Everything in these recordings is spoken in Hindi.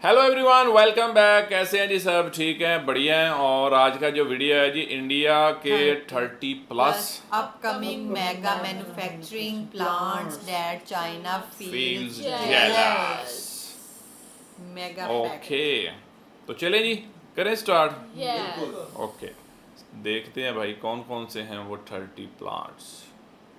Hello everyone, welcome back. कैसे हैं जी? सब ठीक हैं, बढ़िया हैं। और आज का जो वीडियो है जी, इंडिया के 30+ upcoming mega manufacturing plants that China feels feels jealous. Mega okay, तो चले जी, करें स्टार्ट। Yes. ओके, देखते हैं भाई कौन कौन से हैं वो 30 प्लांट्स।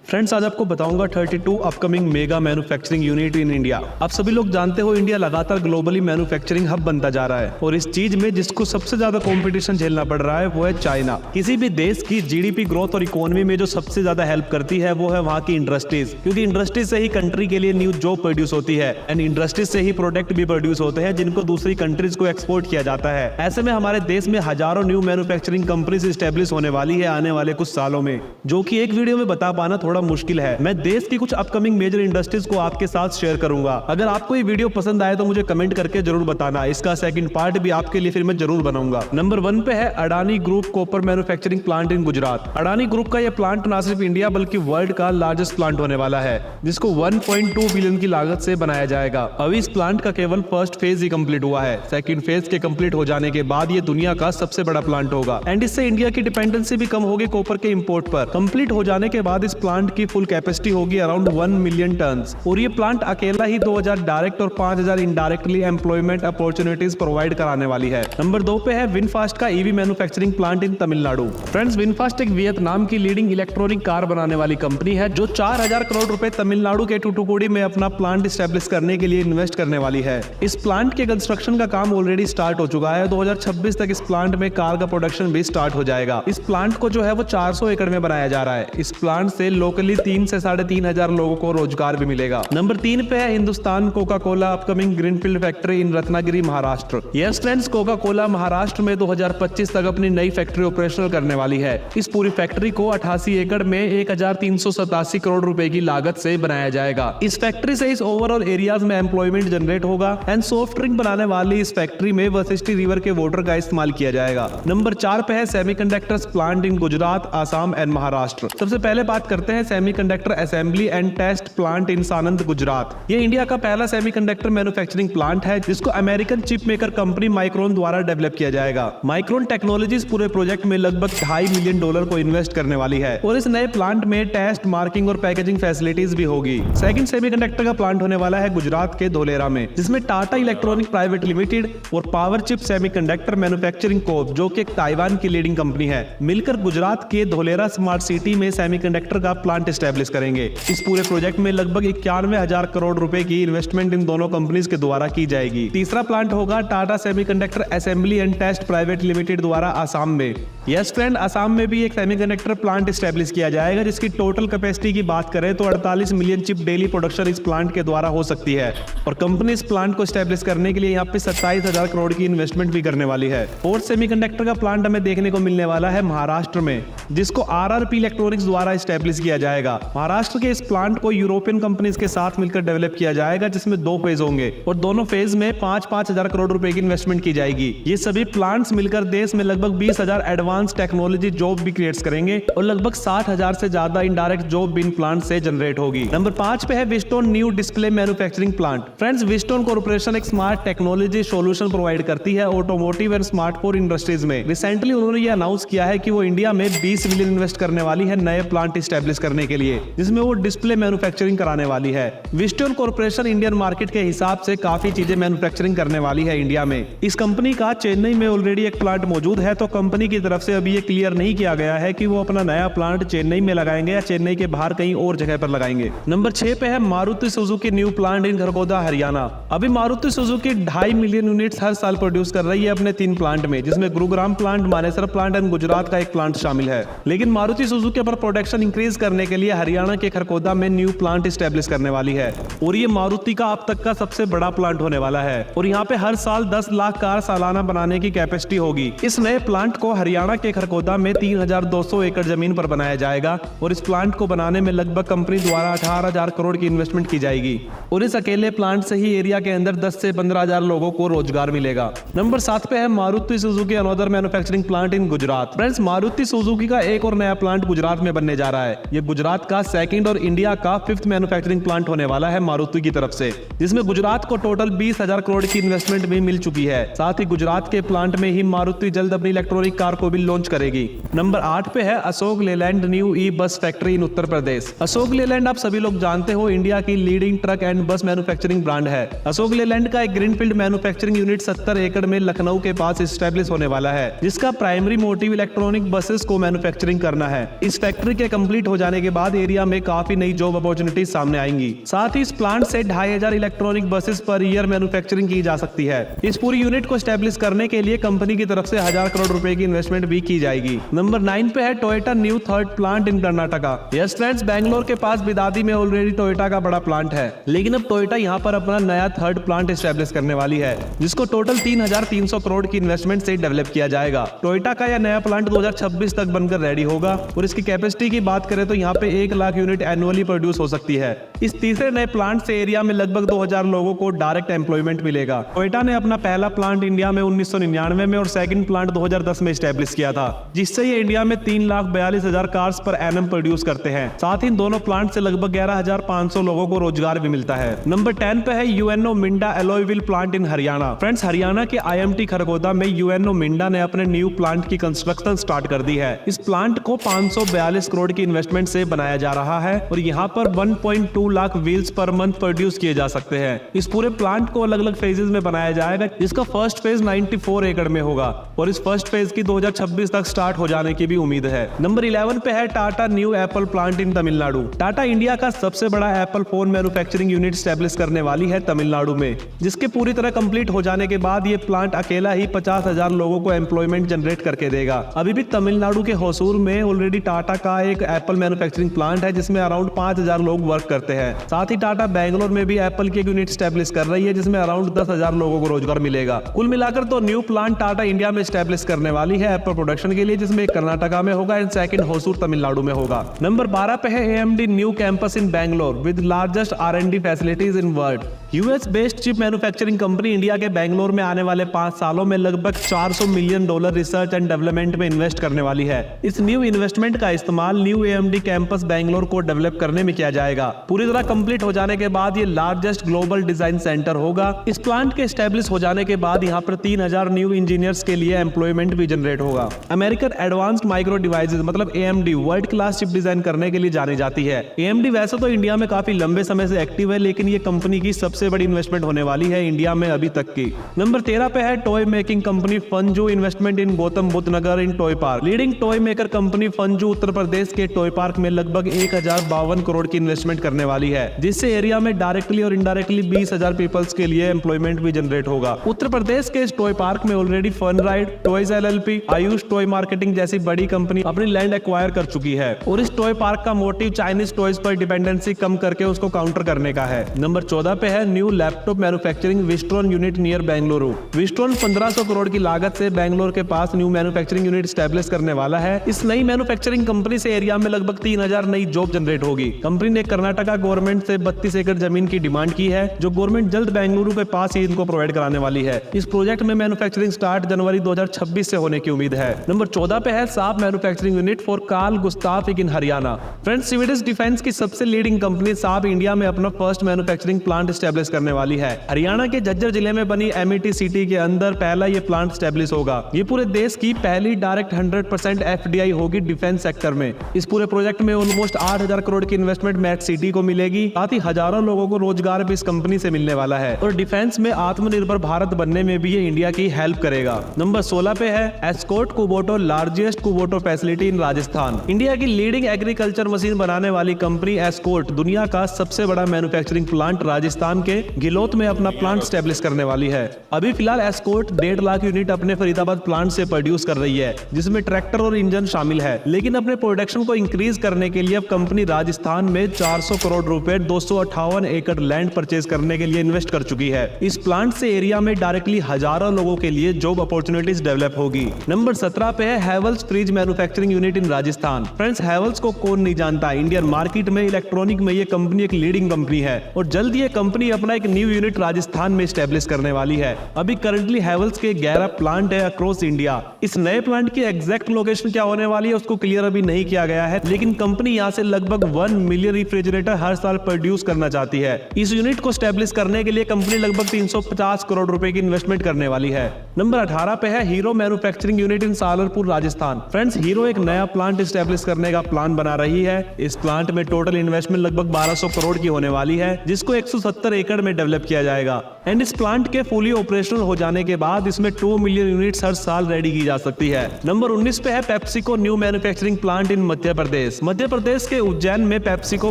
फ्रेंड्स, आज आपको बताऊंगा 32 upcoming mega manufacturing unit in India. आप सभी लोग जानते हो इंडिया लगातार ग्लोबली मैन्युफैक्चरिंग हब बनता जा रहा है और इस चीज में जिसको सबसे ज्यादा कंपटीशन झेलना पड़ रहा है वो है चाइना। किसी भी देश की जीडीपी ग्रोथ और इकोनॉमी में जो सबसे ज्यादा हेल्प करती है वो है वहाँ की इंडस्ट्रीज, क्योंकि इंडस्ट्रीज से ही कंट्री के लिए न्यू जॉब प्रोड्यूस होती है एंड इंडस्ट्रीज से ही प्रोडक्ट भी प्रोड्यूस होते हैं जिनको दूसरी कंट्रीज को एक्सपोर्ट किया जाता है। ऐसे में हमारे देश में हजारों न्यू मैन्युफैक्चरिंग कंपनीज स्टैब्लिश होने वाली है आने वाले कुछ सालों में, जो कि एक वीडियो में बता पाना थोड़ा मुश्किल है। मैं देश की कुछ अपकमिंग मेजर इंडस्ट्रीज को आपके साथ शेयर करूंगा। अगर आपको ये वीडियो पसंद आए तो मुझे कमेंट करके जरूर बताना, इसका सेकंड पार्ट भी आपके लिए फिर मैं जरूर बनाऊंगा। नंबर 1 पे है Adani group copper manufacturing plant in Gujarat. Adani group का यह प्लांट ना सिर्फ इंडिया बल्कि वर्ल्ड का लार्जेस्ट प्लांट होने वाला है, जिसको 1.2 बिलियन की लागत से बनाया जाएगा। अभी इस प्लांट का केवल फर्स्ट फेज ही कंप्लीट हुआ है। सेकंड फेज के कंप्लीट हो जाने के बाद ये दुनिया का सबसे बड़ा प्लांट होगा एंड इससे इंडिया की डिपेंडेंसी भी कम होगी कॉपर के इंपोर्ट पर। कंप्लीट हो जाने के बाद इस प्लांट की फुल कैपेसिटी होगी अराउंड 1 मिलियन टन्स और ये प्लांट अकेला ही 2000 डायरेक्ट और 5000 इनडायरेक्टली एम्प्लॉयमेंट अपॉर्चुनिटीज प्रोवाइड कराने वाली है। नंबर 2 पे है विनफास्ट का ईवी मैन्युफैक्चरिंग प्लांट इन तमिलनाडु। फ्रेंड्स, विनफास्ट एक वियतनाम की लीडिंग इलेक्ट्रॉनिक कार बनाने वाली कंपनी है जो 4000 करोड़ रुपए तमिलनाडु के टूटुकुड़ी में अपना प्लांट स्टैब्लिश करने के लिए इन्वेस्ट करने वाली है। इस प्लांट के कंस्ट्रक्शन का काम ऑलरेडी स्टार्ट हो चुका है। 2026 तक इस प्लांट में कार का प्रोडक्शन भी स्टार्ट हो जाएगा। इस प्लांट को जो है वो 400 एकड़ में बनाया जा रहा है। इस प्लांट से लोकली 3 से 3500 लोगों को रोजगार भी मिलेगा। नंबर 3 पे है Hindustan Coca Cola upcoming greenfield factory in Ratnagiri Maharashtra. Yes friends, Coca Cola Maharashtra में 2025 तक अपनी नई फैक्ट्री ऑपरेशनल करने वाली है। इस पूरी फैक्ट्री को 88 एकड़ में 1387 करोड़ रुपए की लागत से बनाया जाएगा। इस फैक्ट्री से इस ओवरऑल एरियाज में एम्प्लॉयमेंट जनरेट होगा एंड सॉफ्ट ड्रिंक बनाने वाली इस फैक्ट्री में वशिष्ठी रिवर के वाटर का इस्तेमाल किया जाएगा। नंबर 4 पे है semiconductors plant in Gujarat, Assam and Maharashtra. सबसे पहले बात करते हैं semiconductor assembly and test plant in Sanand, Gujarat. ये इंडिया का पहला सेमीकंडक्टर मैन्युफैक्चरिंग प्लांट है जिसको American chip maker company Micron द्वारा डेवलप किया जाएगा। माइक्रोन टेक्नोलॉजीज पूरे प्रोजेक्ट में लगभग $2.5 मिलियन को इन्वेस्ट करने वाली है और इस नए प्लांट में टेस्ट, मार्किंग और पैकेजिंग फैसिलिटीज भी होगी। सेकंड सेमीकंडक्टर का प्लांट होने वाला है गुजरात के धोलेरा में, जिसमें टाटा इलेक्ट्रॉनिक प्राइवेट लिमिटेड और पावर चिप सेमीकंडक्टर मैन्युफैक्चरिंग कोप, जो कि एक ताइवान की लीडिंग कंपनी है, मिलकर गुजरात के धोलेरा स्मार्ट सिटी में सेमीकंडक्टर का प्लांट एस्टेब्लिश करेंगे। इस पूरे प्रोजेक्ट में लगभग 91,000 करोड़ रुपए की इन्वेस्टमेंट इन दोनों कंपनीज के द्वारा की जाएगी। तीसरा प्लांट होगा Tata semiconductor assembly and test private limited द्वारा आसाम में। यस फ्रेंड, आसाम में भी एक सेमीकंडक्टर प्लांट एस्टेब्लिश किया जाएगा जिसकी टोटल कैपेसिटी की बात करें तो 48 मिलियन चिप डेली प्रोडक्शन इस प्लांट के द्वारा हो सकती है और कंपनी इस प्लांट को एस्टेब्लिश करने के लिए यहाँ पे 27,000 करोड़ की इन्वेस्टमेंट भी करने वाली है। फोर्थ सेमीकंडक्टर का प्लांट हमें देखने को मिलने वाला है महाराष्ट्र में, जिसको आरआरपी इलेक्ट्रॉनिक्स द्वारा एस्टेब्लिश किया जाएगा। महाराष्ट्र के इस प्लांट को यूरोपियन कंपनीज के साथ मिलकर डेवलप किया जाएगा, जिसमें 2 फेज होंगे और दोनों फेज में 5-5 हजार करोड़ रुपए की इन्वेस्टमेंट की जाएगी। ये सभी प्लांट्स मिलकर देश में लगभग 20,000 एडवांस टेक्नोलॉजी जॉब भी क्रिएट करेंगे और लगभग 60,000 से ज्यादा इनडायरेक्ट जॉब भी इन प्लांट से जनरेट होगी। नंबर 5 पे है Wheatstone new display manufacturing plant. Friends, Wheatstone corporation एक स्मार्ट टेक्नोलॉजी सोल्यूशन प्रोवाइड करती है ऑटोमोटिव एंड स्मार्टफोन इंडस्ट्रीज में। रिसेंटली उन्होंने ये अनाउंस किया है कि वो इंडिया में 20 मिलियन इन्वेस्ट करने वाली है नए प्लांट एस्टेब्लिश करने के लिए, जिसमें वो डिस्प्ले मैन्युफैक्चरिंग कराने वाली है। विस्टोन कॉर्पोरेशन इंडियन मार्केट के हिसाब से काफी चीजें मैन्युफैक्चरिंग करने वाली है इंडिया में। इस कंपनी का चेन्नई में ऑलरेडी एक प्लांट मौजूद है, तो कंपनी की तरफ से अभी ये क्लियर नहीं किया गया है कि वो अपना नया प्लांट चेन्नई में लगाएंगे या चेन्नई के बाहर कहीं और जगह पर लगाएंगे। नंबर 6 पे है Maruti Suzuki new plant in Kharkhoda, Haryana. अभी मारुति सुजुकी 2.5 मिलियन यूनिट्स हर साल प्रोड्यूस कर रही है अपने 3 प्लांट में, जिसमें Gurugram plant, Manesar plant and Gujarat का एक प्लांट शामिल है। लेकिन मारुति सुजुकी पर प्रोडक्शन इंक्रीज करने के लिए हरियाणा के खरगोदा में न्यू प्लांट एस्टेब्लिश करने वाली है और ये मारुति का अब तक का सबसे बड़ा प्लांट होने वाला है और यहाँ पे हर साल 10 लाख कार सालाना बनाने की कैपेसिटी होगी। इस नए प्लांट को हरियाणा के खरगोदा में 3,200 एकड़ जमीन पर बनाया जाएगा और इस प्लांट को बनाने में लगभग कंपनी द्वारा 18,000 करोड़ की इन्वेस्टमेंट की जाएगी और इस अकेले प्लांट से ही एरिया के अंदर 10 से 15,000 लोगों को रोजगार मिलेगा। नंबर 7 पे है Maruti Suzuki another manufacturing plant in Gujarat. Friends, Maruti Suzuki का एक और नया प्लांट गुजरात में बनने जा रहा है। ये गुजरात का सेकंड और इंडिया का 5th मैन्युफैक्चरिंग प्लांट होने वाला है मारुति की तरफ से, जिसमें गुजरात को टोटल 20,000 करोड़ की इन्वेस्टमेंट भी मिल चुकी है। साथ ही गुजरात के प्लांट में ही मारुति जल्द अपनी इलेक्ट्रॉनिक कार को भी लॉन्च करेगी। नंबर 8 पे है अशोक लेलैंड न्यू ई बस फैक्ट्री इन उत्तर प्रदेश। अशोक लेलैंड आप सभी लोग जानते हो इंडिया की लीडिंग ट्रक एंड बस मैन्युफैक्चरिंग ब्रांड है। अशोक लेलैंड का एक ग्रीनफील्ड मैन्युफैक्चरिंग यूनिट 70 एकड़ में लखनऊ के पास स्टैब्लिश होने वाला है, जिसका प्राइमरी मोटिव इलेक्ट्रॉनिक बसेस को मैन्युफैक्चरिंग करना है। इस फैक्ट्री के कंप्लीट हो जाने के बाद एरिया में काफी नई जॉब अपॉर्चुनिटीज सामने आएंगी। साथ ही इस प्लांट से 2500 electronic buses per year manufacturing की जा सकती है। इस पूरी यूनिट को स्टैब्लिश करने के लिए कंपनी की तरफ से 1000 करोड़ रुपए की इन्वेस्टमेंट भी की जाएगी। नंबर 9 पे है Toyota new third plant in Karnataka. Yes friends, Bangalore के पास बिदादी में ऑलरेडी टोयोटा का बड़ा प्लांट है, लेकिन अब टोयोटा यहाँ पर अपना नया थर्ड प्लांट स्टैब्लिश करने वाली है, जिसको टोटल 3300 करोड़ की इन्वेस्टमेंट से डेवलप किया जाएगा। टोयोटा का यह नया प्लांट 2026 तक बनकर रेडी होगा और इसकी कैपेसिटी की बात करें तो यहाँ पे 1 लाख यूनिट एनुअली प्रोड्यूस हो सकती है। इस तीसरे नए प्लांट से एरिया में लगभग 2000 लोगों को डायरेक्ट एम्प्लॉयमेंट मिलेगा। टोयोटा ने अपना पहला प्लांट इंडिया में 1999 में और सेकंड प्लांट 2010 में स्टैब्लिश किया था, जिससे ये इंडिया में 3,42,000 कार्स पर एनएम प्रोड्यूस करते हैं। साथ ही इन दोनों प्लांट से लगभग 11,500 लोगों को रोजगार भी मिलता है। नंबर 10 पे है UNO Minda alloy wheel plant in Haryana. Friends, Haryana के आईएमटी खरगोदा में यूएनओ मिंडा ने अपने न्यू प्लांट की कंस्ट्रक्शन स्टार्ट कर दी है। इस प्लांट को 542 करोड़ की इन्वेस्टमेंट से बनाया जा रहा है और यहाँ पर 1.2 lakh wheels per month produce किए जा सकते हैं। इस पूरे प्लांट को अलग अलग फेजेस में बनाया जाएगा, जिसका फर्स्ट फेज 94 एकड़ में होगा और इस फर्स्ट फेज की 2026 तक स्टार्ट हो जाने की भी उम्मीद है। नंबर 11 पे है Tata new Apple plant in Tamil Nadu. Tata India का सबसे बड़ा Apple phone manufacturing unit establish करने वाली है तमिलनाडु में, जिसके पूरी तरह कंप्लीट हो जाने के बाद ये प्लांट अकेला ही 50,000 लोगों को एम्प्लॉयमेंट जनरेट करके देगा। अभी भी तमिलनाडु के होसूर में ऑलरेडी टाटा का एक एप्पल मैन्युफैक्चरिंग प्लांट है, जिसमें अराउंड 5,000 लोग वर्क करते हैं। साथ ही टाटा बैंगलोर में भी एप्पल की एक यूनिट स्टैब्लिश कर रही है, जिसमें अराउंड 10,000 लोगों को रोजगार मिलेगा। कुल मिलाकर तो न्यू प्लांट टाटा इंडिया में स्टैब्लिश करने वाली है एप्पल प्रोडक्शन के लिए, जिसमें एक कर्नाटका में होगा एंड सेकंड होसूर तमिलनाडु में होगा। नंबर 12 पे है AMD new campus in Bangalore with largest R&D facilities in world. US based chip manufacturing company India के बैंगलोर में आने वाले 5 सालों में लगभग $400 मिलियन रिसर्च एंड डेवलपमेंट में इन्वेस्ट करने वाली है। इस न्यू इन्वेस्टमेंट का इस्तेमाल न्यू AMD कैंपस बैंगलोर को डेवलप करने में किया जाएगा। पूरी तरह कंप्लीट हो जाने के बाद ये लार्जेस्ट ग्लोबल डिजाइन सेंटर होगा। इस प्लांट के एस्टेब्लिश हो जाने के बाद यहाँ पर 3000 न्यू इंजीनियर्स के लिए एम्प्लॉयमेंट भी जनरेट होगा। अमेरिकन एडवांस्ड माइक्रो डिवाइसेज मतलब AMD world class chip design करने के लिए जानी जाती है। AMD वैसे तो इंडिया में काफी लंबे समय से एक्टिव है, लेकिन ये कंपनी की सबसे बड़ी इन्वेस्टमेंट होने वाली है इंडिया में अभी तक की। नंबर 13 पे है टॉय मेकिंग कंपनी फंजू investment in Gautam Buddh Nagar in toy park. Leading toy maker company फंजू उत्तर प्रदेश के टॉय पार्क में लगभग 1052 करोड़ की इन्वेस्टमेंट करने वाली है, जिससे एरिया में डायरेक्टली और इनडायरेक्टली 20,000 पीपल्स के लिए एम्प्लॉयमेंट भी जनरेट होगा। उत्तर प्रदेश के इस टॉय पार्क में already fun ride, toys LLP, Ayush toy marketing जैसी बड़ी कंपनी अपनी लैंड एक्वायर कर चुकी है और इस टॉय पार्क का मोटिव चाइनीज टॉयज पर डिपेंडेंसी कम करके उसको काउंटर करने का है। नंबर 14 पे है new laptop manufacturing Wistron unit near Bengaluru. Wistron 1500 crore की लागत से बेंगलोर के पास न्यू मैन्युफैक्चरिंग यूनिट स्टैब्लिश करने वाला है। इस नई मैन्युफैक्चरिंग कंपनी से एरिया में लगभग 3000 नई जॉब जनरेट होगी। कंपनी ने कर्नाटका गवर्नमेंट से 32 एकड़ जमीन की डिमांड की है, जो गवर्नमेंट जल्द बेंगलुरु के पास ही इनको प्रोवाइड कराने वाली है। इस प्रोजेक्ट में मैन्युफैक्चरिंग स्टार्ट जनवरी 2026 से होने की उम्मीद है। नंबर 14 पे है साब manufacturing unit for Carl Gustaf in Haryana. Friends, Swedish defence की सबसे लीडिंग कंपनी साब इंडिया में अपना फर्स्ट मैन्युफैक्चरिंग प्लांट स्टैब्लिश करने वाली है। हरियाणा के झज्जर जिले में बनी MET सिटी के अंदर पहला ये प्लांट स्टैब्लिश होगा। ये पूरे देश की पहली डायरेक्ट 100% FDI होगी डिफेंस सेक्टर में। इस पूरे प्रोजेक्ट में ऑलमोस्ट 8000 करोड़ की इन्वेस्टमेंट MET सिटी को मिलेगी। साथ ही हजारों लोगों को रोजगार भी इस कंपनी से मिलने वाला है और डिफेंस में आत्मनिर्भर भारत बनने में भी ये इंडिया की हेल्प करेगा। नंबर 16 पे है escort Kubota largest Kubota facility in Rajasthan. India की लीडिंग एग्रीकल्चर मशीन बनाने वाली कंपनी एस्कॉर्ट दुनिया का सबसे बड़ा मैन्युफैक्चरिंग प्लांट राजस्थान के गिलोत में अपना प्लांट स्टैब्लिश करने वाली है। अभी फिलहाल एस्कॉर्ट 1.5 लाख यूनिट अपने फरीदाबाद प्लांट से प्रोड्यूस कर रही है, जिसमें ट्रैक्टर और इंजन शामिल है। लेकिन अपने प्रोडक्शन को इंक्रीज करने के लिए अब कंपनी राजस्थान में 400 करोड़ रुपए 258 एकड़ लैंड परचेज करने के लिए इन्वेस्ट कर चुकी है। इस प्लांट से एरिया में डायरेक्टली हजारों लोगों के लिए जॉब अपॉर्चुनिटीज डेवलप होगी। नंबर 17 पे है हैवेल्स फ्रिज मैन्युफैक्चरिंग यूनिट इन राजस्थान। फ्रेंड्स, हैवेल्स को कौन नहीं जानता, इंडियन मार्केट में इलेक्ट्रॉनिक में ये कंपनी एक लीडिंग कंपनी है और जल्द ये कंपनी अपना एक न्यू यूनिट राजस्थान में स्टैब्लिश करने वाली है। अभी करंटली हैवेल्स के 11 प्लांट है अक्रॉस इंडिया। इस नए प्लांट की एग्जैक्ट लोकेशन क्या होने वाली है उसको क्लियर अभी नहीं किया गया है, लेकिन कंपनी यहाँ से लगभग 1 मिलियन रेफ्रिजरेटर हर साल प्रोड्यूस करना चाहती है। इस यूनिट को स्टैब्लिश करने के लिए कंपनी लगभग 350 करोड़ रुपए की इन्वेस्टमेंट करने वाली है। नंबर 18 पे है Hero manufacturing unit in Salarpur Rajasthan. Friends, Hero एक नया प्लांट स्टैब्लिश करने का प्लान बना रही है। इस प्लांट में टोटल इन्वेस्टमेंट लगभग 1200 करोड़ की होने वाली है, जिसको 170 एकड़ में डेवलप किया जाएगा। एंड इस प्लांट के फुली ऑपरेशनल हो जाने के बाद इसमें 2 मिलियन यूनिट्स हर साल रेडी की जा सकती है। नंबर 19 पे है PepsiCo new manufacturing plant in Madhya Pradesh. Madhya Pradesh के उज्जैन में पेप्सिको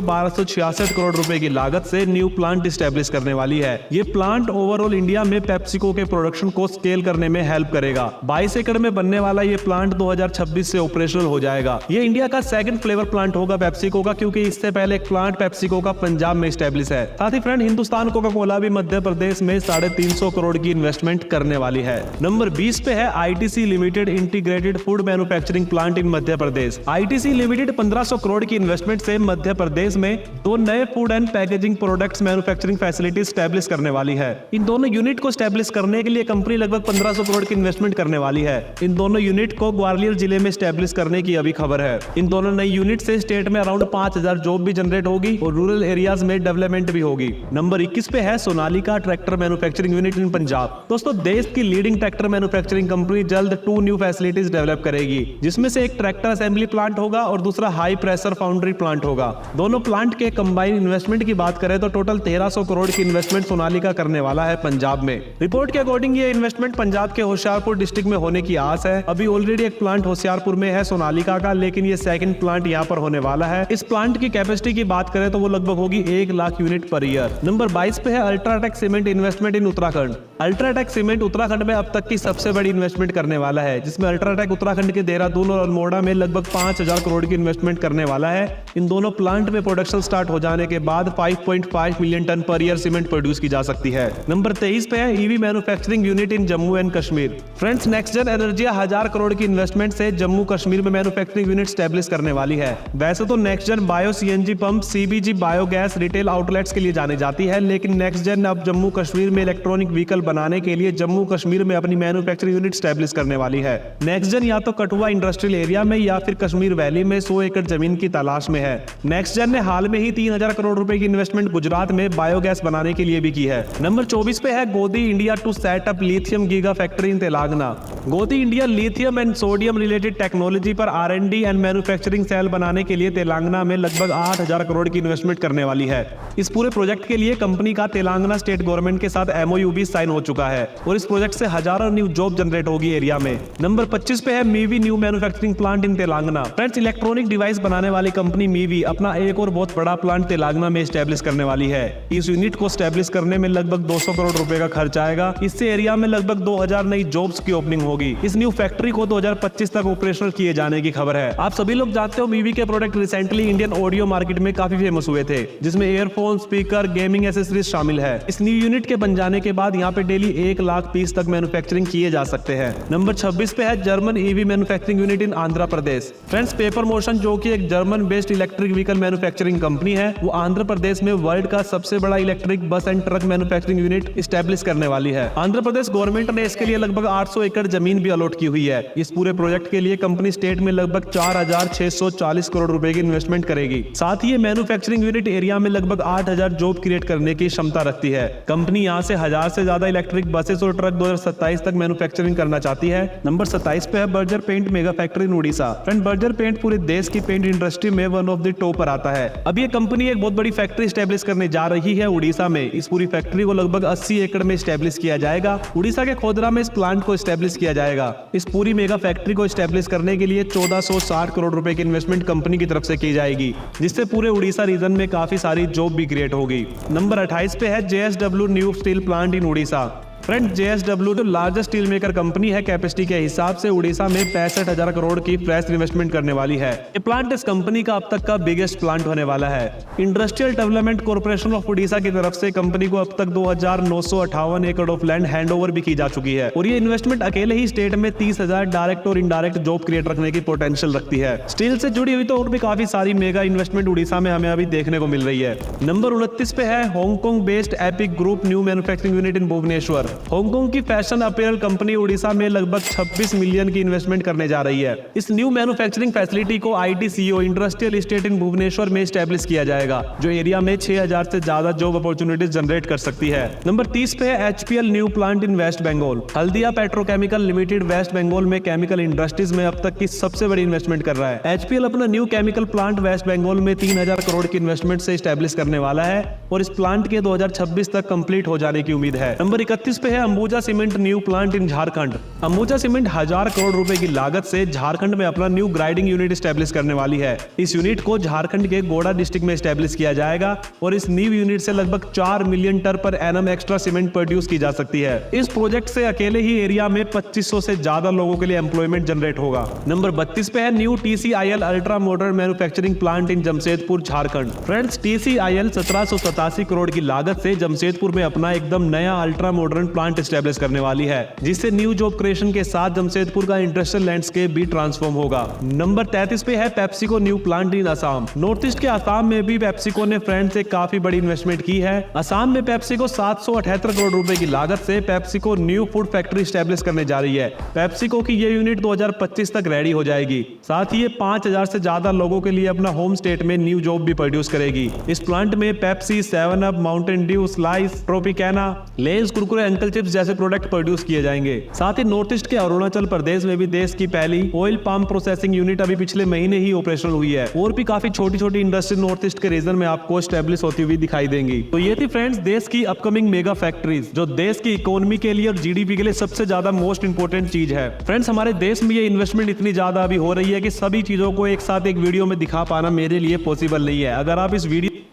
1266 करोड़ रुपए की लागत से न्यू प्लांट स्टैब्लिश करने वाली है। ये प्लांट ओवरऑल इंडिया में पेप्सिको के प्रोडक्शन को स्केल करने में हेल्प करेगा। 22 एकड़ में बनने वाला ये प्लांट 2026 से ऑपरेशनल हो जाएगा। ये इंडिया का सेकंड फ्लेवर प्लांट होगा पेप्सिको का, क्योंकि इससे पहले एक प्लांट पेप्सिको का पंजाब में स्टैब्लिश है। साथ ही फ्रेंड, हिंदुस्तान कोका कोला भी मध्य प्रदेश में 350 करोड़ की इन्वेस्टमेंट करने वाली है। नंबर 20 पे है ITC limited integrated food manufacturing plant in Madhya Pradesh. ITC limited 1500 crore की इन्वेस्टमेंट से मध्य प्रदेश में 2 नए food and packaging products manufacturing facilities establish करने वाली है। इन दोनों यूनिट को स्टैब्लिश करने के लिए कंपनी लगभग 1500 करोड़ की इन्वेस्टमेंट करने वाली है। इन दोनों यूनिट को ग्वालियर जिले में स्टैब्लिश करने की अभी खबर है। इन दोनों नई यूनिट से स्टेट में अराउंड 5000 जॉब भी जनरेट होगी और रूरल एरियाज में डेवलपमेंट भी होगी। नंबर 21 पे है सोनालिका ट्रैक्टर मैन्युफैक्चरिंग यूनिट इन पंजाब। दोस्तों, देश की लीडिंग ट्रैक्टर मैन्युफैक्चरिंग कंपनी जल्द 2 न्यू फैसिलिटीज डेवलप करेगी, जिसमें से एक ट्रैक्टर असेंबली प्लांट होगा और दूसरा हाई प्रेशर फाउंड्री प्लांट होगा। दोनों प्लांट के कंबाइन इन्वेस्टमेंट की बात करें तो टोटल 1300 करोड़ की इन्वेस्टमेंट सोनालिका करने वाला है पंजाब में। रिपोर्ट के अकॉर्डिंग ये इन्वेस्टमेंट पंजाब के होशियारपुर डिस्ट्रिक्ट में होने की आस है। अभी ऑलरेडी एक प्लांट होशियारपुर में है सोनालिका का, लेकिन ये सेकंड प्लांट यहाँ पर होने वाला है। इस प्लांट की कैपेसिटी की बात करें तो वो लगभग होगी 1 lakh unit per year. Number 22 पे है अल्ट्राटेक सीमेंट इन्वेस्टमेंट इन उत्तराखंड। अल्ट्राटेक सीमेंट उत्तराखंड में अब तक की सबसे बड़ी इन्वेस्टमेंट करने वाला है, जिसमें अल्ट्राटेक उत्तराखंड के देहरादून और अल्मोड़ा में लगभग 5000 करोड़ की इन्वेस्टमेंट करने वाला है। इन दोनों प्लांट में प्रोडक्शन स्टार्ट हो जाने के बाद 5.5 million ton per year cement produce की जा सकती है। नंबर 23 पे है EV manufacturing unit in Jammu and Kashmir. Friends, next gen energy 1000 crore की इन्वेस्टमेंट से जम्मू कश्मीर में मैन्युफैक्चरिंग यूनिट स्टैब्लिश करने वाली है। वैसे तो next gen bio CNG pump CBG biogas retail outlets के लिए जानी जाती है, लेकिन नेक्स्ट-जेन अब जम्मू कश्मीर में इलेक्ट्रॉनिक व्हीकल बनाने के लिए जम्मू कश्मीर में अपनी मैन्युफैक्चरिंग यूनिट स्टैब्लिश करने वाली है। नेक्स्ट-जेन या तो कठुआ इंडस्ट्रियल एरिया में या फिर कश्मीर वैली में 100 एकड़ जमीन की तलाश में है। नेक्स्ट-जेन ने हाल में ही 3000 करोड़ रुपए की इन्वेस्टमेंट गुजरात में बायोगैस बनाने के लिए भी की है। नंबर 24 पे है Godi India to set up lithium giga factory in Telangana. Godi India lithium and sodium related technology पर R&D एंड मैन्युफैक्चरिंग सेल बनाने के लिए तेलंगाना में लगभग 8000 करोड़ की इन्वेस्टमेंट करने वाली है। इस पूरे प्रोजेक्ट के लिए कंपनी का तेलंगाना स्टेट गवर्नमेंट के साथ MOU भी साइन हो चुका है और इस प्रोजेक्ट से हजारों न्यू जॉब जनरेट होगी एरिया में। नंबर 25 पे है मीवी न्यू मैन्युफैक्चरिंग प्लांट इन तेलंगाना। फ्रेंड्स, इलेक्ट्रॉनिक डिवाइस बनाने वाली कंपनी मीवी अपना एक और बहुत बड़ा प्लांट तेलंगाना में स्टैब्लिश करने वाली है। इस यूनिट को स्टैब्लिश करने में लगभग 200 करोड़ रुपए का खर्च आएगा। इससे एरिया में लगभग 2000 नई जॉब्स की ओपनिंग होगी। इस न्यू फैक्ट्री को 2025 तक ऑपरेशनल किए जाने की खबर है। आप सभी लोग जानते हो मीवी के product recently Indian audio market में काफी फेमस हुए थे, जिसमें ईयरफोन, स्पीकर, गेमिंग एसेसरीज शामिल है। इस न्यू यूनिट के बन जाने के बाद यहाँ पे डेली 1 लाख पीस तक मैन्युफैक्चरिंग किए जा सकते हैं। नंबर 26 पे है जर्मन ईवी मैन्युफैक्चरिंग यूनिट इन Andhra Pradesh. Friends, paper motion जो कि एक German based electric vehicle manufacturing company है, वो आंध्र प्रदेश में वर्ल्ड का सबसे बड़ा electric bus and truck manufacturing unit establish करने वाली है। आंध्र प्रदेश गवर्नमेंट ने इसके लिए लगभग 800 एकड़ जमीन भी अलॉट की हुई है। इस पूरे प्रोजेक्ट के लिए कंपनी स्टेट में लगभग 4640 करोड़ रुपए की इन्वेस्टमेंट करेगी। साथ ही ये मैन्युफैक्चरिंग यूनिट एरिया में लगभग 8000 जॉब क्रिएट करने की क्षमता रखती है। कंपनी यहाँ से 1000 से ज्यादा इलेक्ट्रिक बसेस और ट्रक 2027 तक मैन्युफैक्चरिंग करना चाहती है। नंबर 27 पे है Berger paint mega factory in Orissa. Friend, Berger paint पूरे देश की पेंट इंडस्ट्री में वन ऑफ द टॉप पर आता है। अब ये कंपनी एक बहुत बड़ी फैक्ट्री स्टैब्लिश करने जा रही है उड़ीसा में। इस पूरी फैक्ट्री को लगभग 80 एकड़ में स्टैब्लिश किया जाएगा। उड़ीसा के खोदरा में इस प्लांट को स्टैब्लिश किया जाएगा। इस पूरी मेगा फैक्ट्री को स्टैब्लिश करने के लिए 1460 करोड़ रुपए की इन्वेस्टमेंट कंपनी की तरफ से की जाएगी, जिससे पूरे उड़ीसा रीजन में काफी सारी जॉब भी क्रिएट होगी। नंबर 28 पे है JSW new steel plant in Orissa. Friend JSW जो लार्जेस्ट स्टील मेकर कंपनी है कैपेसिटी के हिसाब से उड़ीसा में 65,000 करोड़ की फ्रेश इन्वेस्टमेंट करने वाली है। ये प्लांट इस कंपनी का अब तक का बिगेस्ट प्लांट होने वाला है। Industrial development corporation of Orissa की तरफ से कंपनी को अब तक 2,958 एकड़ ऑफ लैंड हैंडओवर भी की जा चुकी है और ये इन्वेस्टमेंट अकेले ही स्टेट में 30,000 डायरेक्ट और इनडायरेक्ट जॉब क्रिएट रखने की पोटेंशियल रखती है। स्टील से जुड़ी हुई तो और भी काफी सारी मेगा इन्वेस्टमेंट उड़ीसा में हमें अभी देखने को मिल रही है। नंबर 29 पे है Hong Kong based Epic group new manufacturing unit in Bhubaneswar. Hong Kong की फैशन अपीयरल कंपनी उड़ीसा में लगभग 26 मिलियन की इन्वेस्टमेंट करने जा रही है। इस न्यू मैन्युफैक्चरिंग फैसिलिटी को ITCO industrial estate in Bhubaneswar में स्टैब्लिश किया जाएगा, जो एरिया में 6,000 से ज्यादा जॉब अपॉर्चुनिटीज जनरेट कर सकती है। नंबर 30 पे है HPL new plant in West Bengal. Haldia petrochemical limited West Bengal में केमिकल इंडस्ट्रीज में अब तक की सबसे बड़ी इन्वेस्टमेंट कर रहा है। HPL अपना new chemical plant West Bengal में 3,000 करोड़ की इन्वेस्टमेंट से स्टैब्लिश करने वाला है और इस प्लांट के 2026 तक कंप्लीट हो जाने की उम्मीद है। नंबर 31 पे है अंबुजा सीमेंट न्यू प्लांट इन झारखंड। अंबुजा सीमेंट 1,000 करोड़ रुपए की लागत से झारखंड में अपना न्यू ग्राइंडिंग यूनिट स्टैब्लिश करने वाली है। इस यूनिट को झारखंड के गोड़ा डिस्ट्रिक्ट में स्टैब्लिश किया जाएगा और इस न्यू यूनिट से लगभग 4 million ton per annum extra cement produce की जा सकती है। इस प्रोजेक्ट से अकेले ही एरिया में 2500 से ज्यादा लोगों के लिए एम्प्लॉयमेंट जनरेट होगा। नंबर 32 पे है new TCIL ultra modern manufacturing plant इन जमशेदपुर झारखंड। फ्रेंड्स, TCIL 1787 करोड़ की लागत से जमशेदपुर में अपना एकदम नया अल्ट्रा मॉडर्न प्लांट स्टैब्लिश करने वाली है, जिससे न्यू जॉब क्रिएशन के साथ जमशेदपुर का इंडस्ट्रियल लैंडस्केप भी ट्रांसफॉर्म होगा। नंबर 33 पे है पेप्सिको न्यू प्लांट इन असम। नॉर्थ ईस्ट के असम में भी पेप्सिको ने फ्रेंड्स एक काफी बड़ी इन्वेस्टमेंट की है। असम में पेप्सिको 778 करोड़ रुपए की लागत से PepsiCo new food factory establish करने जा रही है। पेप्सिको की ये यूनिट 2025 तक रेडी हो जाएगी। साथ ही ये 5,000 से ज्यादा लोगों के लिए अपना होम स्टेट में न्यू जॉब भी प्रोड्यूस करेगी। इस प्लांट में Pepsi, 7 up, Mountain Dew, Slice, Tropicana, Lays, Kurkure, uncle chips जैसे प्रोडक्ट प्रोड्यूस किए जाएंगे। साथ ही नॉर्थ ईस्ट के अरुणाचल प्रदेश में भी देश की पहली ऑयल पाम प्रोसेसिंग यूनिट अभी पिछले महीने ही ऑपरेशनल हुई है और भी काफी छोटी छोटी इंडस्ट्री नॉर्थ ईस्ट के रीजन में आपको स्टैब्लिश होती हुई दिखाई देंगी। तो ये थी फ्रेंड्स देश की अपकमिंग मेगा फैक्ट्रीज, जो देश की इकोनॉमी के लिए और GDP के लिए सबसे ज्यादा मोस्ट इंपोर्टेंट चीज है। फ्रेंड्स, हमारे देश में ये इन्वेस्टमेंट इतनी ज्यादा अभी हो रही है कि सभी चीजों को एक साथ एक वीडियो में दिखा पाना मेरे लिए पॉसिबल नहीं है। अगर आप इस वीडियो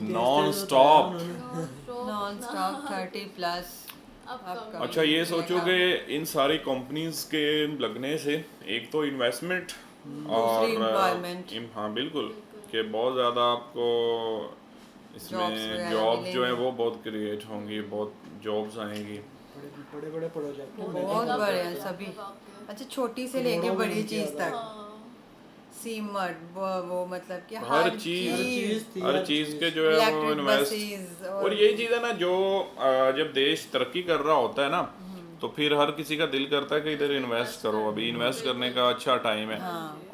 नॉन स्टॉप 30 प्लस। अच्छा, ये सोचोगे इन सारी कंपनीज के लगने से एक तो इन्वेस्टमेंट और employment। हाँ बिल्कुल, कि बहुत ज़्यादा आपको इसमें जॉब्स जो है वो बहुत क्रिएट होंगी, बहुत जॉब्स आएंगी। बड़े बड़े प्रोजेक्ट बहुत बड़े हैं सभी। अच्छा, छोटी से लेके बड़ी चीज तक, सीमट, वो मतलब कि हर चीज के जो है वो इन्वेस्ट। और यही चीज है ना, जो जब देश तरक्की कर रहा होता है ना, तो फिर हर किसी का दिल करता है कि इधर इन्वेस्ट करो, अभी इन्वेस्ट करने का अच्छा टाइम है।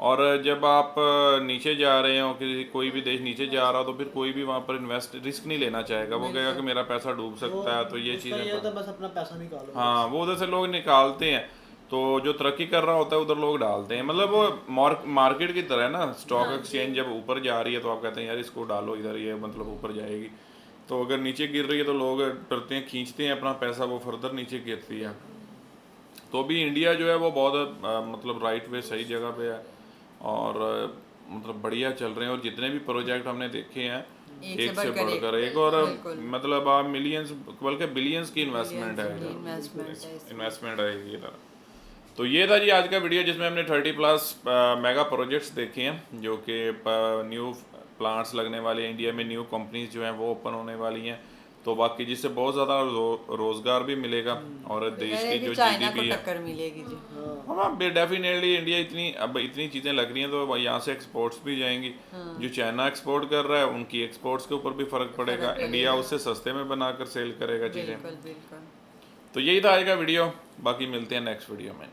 और जब आप नीचे जा रहे हो, कोई भी देश नीचे जा रहा हो, तो फिर कोई भी वहाँ पर रिस्क नहीं लेना चाहेगा। वो कहेगा कि मेरा पैसा डूब सकता है। तो ये चीज़ें तो बस अपना पैसा निकालो। हाँ, वो उधर से लोग निकालते हैं, तो जो तरक्की कर रहा होता है उधर लोग डालते हैं। मतलब वो मार्केट की तरह है ना, स्टॉक एक्सचेंज जब ऊपर जा रही है तो आप कहते हैं यार इसको डालो इधर, ये मतलब ऊपर जाएगी। तो अगर नीचे गिर रही है तो लोग डरते हैं, खींचते हैं अपना पैसा, वो फर्दर नीचे गिरती है। तो अभी इंडिया जो है वो बहुत मतलब राइट वे, सही जगह पे है और मतलब बढ़िया चल रहे हैं। और जितने भी प्रोजेक्ट हमने देखे हैं एक से बढ़कर एक, और मतलब आप मिलियंस बल्कि बिलियंस की इन्वेस्टमेंट आएगी इधर। तो ये था जी आज का वीडियो, जिसमें हमने 30+ मेगा प्रोजेक्ट्स देखे हैं, जो कि न्यू प्लांट्स लगने वाले हैं इंडिया में, न्यू कंपनीज जो हैं वो ओपन होने वाली हैं। तो बाकी जिससे बहुत ज़्यादा रोजगार भी मिलेगा और देश की जो GDP है टक्कर मिलेगी जी। हाँ, डेफिनेटली इंडिया इतनी चीज़ें लग रही हैं तो यहाँ से एक्सपोर्ट्स भी जाएंगी। जो चाइना एक्सपोर्ट कर रहा है उनकी एक्सपोर्ट्स के ऊपर भी फ़र्क पड़ेगा, इंडिया उससे सस्ते में बनाकर सेल करेगा चीज़ें। तो यही था आज का वीडियो, बाकी मिलते हैं नेक्स्ट वीडियो में।